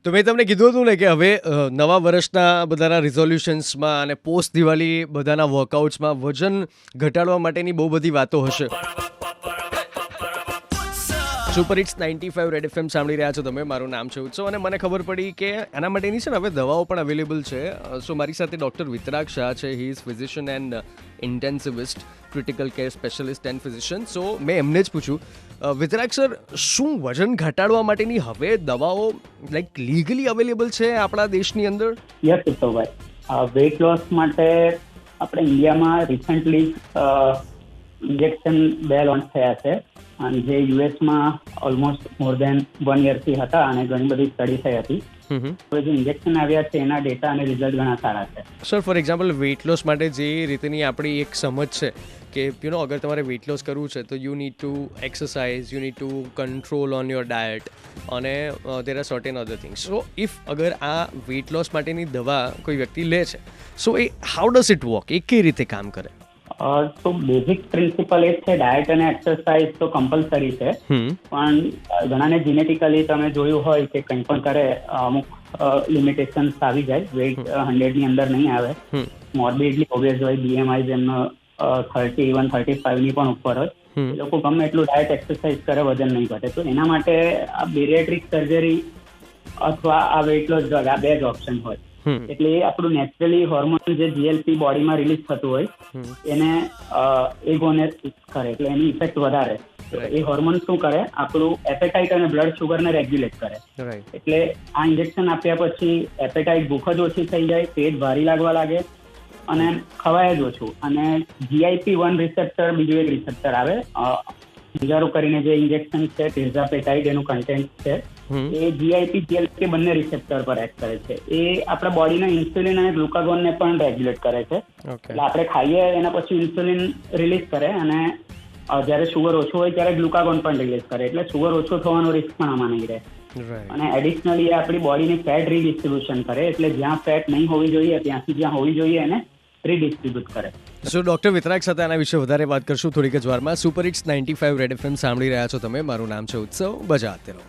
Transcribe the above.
તો મેં તમને કીધું હતું ને કે હવે નવા વર્ષના બધાના રિઝોલ્યુશન્સમાં અને પોસ્ટ દિવાળી બધાના વર્કઆઉટ્સમાં વજન ઘટાડવા માટેની બહુ બધી વાતો હશે. સુપર હિટ્સ 95 રેડ એફએમ સાંભળી રહ્યા છો તમે. મારું નામ છે ઉત્સવ અને મને ખબર પડી કે એના માટેની છે ને હવે દવાઓ પણ અવેલેબલ છે. સો મારી સાથે ડૉક્ટર વિતરાગ શાહ છે. He is physician and intensivist, critical care specialist and physician. So મેં એમને જ પૂછ્યું, વિતરાગ સર, શું વજન ઘટાડવા માટેની હવે દવાઓ લાઈક લીગલી અવેલેબલ છે આપણા દેશની અંદર? યસ ઉત્સવભાઈ, વેઇટ લોસ માટે આપણે ઇન્ડિયામાં રિસન્ટલી ઇન્જેક્શન 2 લોન્ચ થયા છે અને જે યુએસમાં ઓલમોસ્ટ મોર દેન 1 યરથી હતા અને ઘણી બધી સ્ટડી થઈ હતી. હવે જે ઇન્જેક્શન આવ્યા છે એના ડેટા અને રિઝલ્ટ ઘણા સારા છે. Sir, for example weight loss માટે જે રીતની આપણી એક સમજ છે કે અગર તમારે વેઇટ લોસ કરવું છે તો you need to exercise, you need to control on your diet અને there are certain other things. So if અગર આ વેઇટ લોસ માટેની દવા કોઈ વ્યક્તિ લે છે, સો એ હાઉ ડઝ ઇટ વર્ક? એ કઈ રીતે કામ કરે? તો બેઝિક પ્રિન્સિપલ એ છે, ડાયટ અને એક્સરસાઇઝ તો કમ્પલસરી છે, પણ ઘણાને જીનેટિકલી તમે જોયું હોય કે કંઈ પણ કરે અમુક લિમિટેશન્સ આવી જાય, વેઇટ 100 ની અંદર નહીં આવે, મોર્બિડલી ઓબેઝ હોય, બીએમઆઈ જેમનો 30 ઇવન 35 ની પણ ઉપર હોય, એ લોકો ગમે એટલું ડાયટ એક્સરસાઇઝ કરે વજન નહીં ઘટે. તો એના માટે આ બેરિયાટ્રિક સર્જરી અથવા આ વેઇટ લોસ ડ્રગ, આ 2 જ ઓપ્શન હોય. એટલે એ આપણું નેચરલી હોર્મોન જે જીએલપી બોડીમાં રિલીઝ થતું હોય એને એગોને કરે, એટલે એની ઇફેક્ટ વધારે. એ હોર્મોન શું કરે, આપણું એપેટાઇટ અને બ્લડ શુગરને રેગ્યુલેટ કરે. એટલે આ ઇન્જેક્શન આપ્યા પછી એપેટાઇટ, ભૂખ જ ઓછી થઈ જાય, પેટ ભારી લાગવા લાગે અને ખવાય જ ઓછું. અને GIP-1 રિસેપ્ટર, બીજું એક રિસેપ્ટર આવે બીજારું કરીને જે ઇન્જેક્શન છે ટિર્ઝાપેટાઇડ, એનું કન્ટેન્ટ છે, એ GIP, GLP બંને રિસેપ્ટર પર એક્ટ કરે છે. એ આપણા બોડીના ઇન્સ્યુલિન અને ગ્લુકાગોનને પણ રેગ્યુલેટ કરે છે. એટલે આપણે ખાઈએ એના પછી ઇન્સ્યુલિન રિલીઝ કરે અને જ્યારે શુગર ઓછું હોય ત્યારે ગ્લુકાગોન પણ રિલીઝ કરે. એટલે શુગર ઓછું થવાનો રિસ્ક પણ આમાં નહીં રહે. અને એડિશનલી એ આપણી બોડીની ફેટ રીડિસ્ટ્રીબ્યુશન કરે, એટલે જ્યાં ફેટ નહીં હોવી જોઈએ ત્યાંથી જ્યાં હોવી જોઈએ એને રીડિસ્ટ્રીબ્યુટ કરે. સો ડૉક્ટર વિતરાગ સાથે આના વિશે વધારે વાત કરશું થોડીક જ વારમાં. સુપર હિટ્સ 95 રેડ એફએમ સાંભળી રહ્યા છો તમે. મારું નામ છે ઉત્સવ. બજાતે રહો.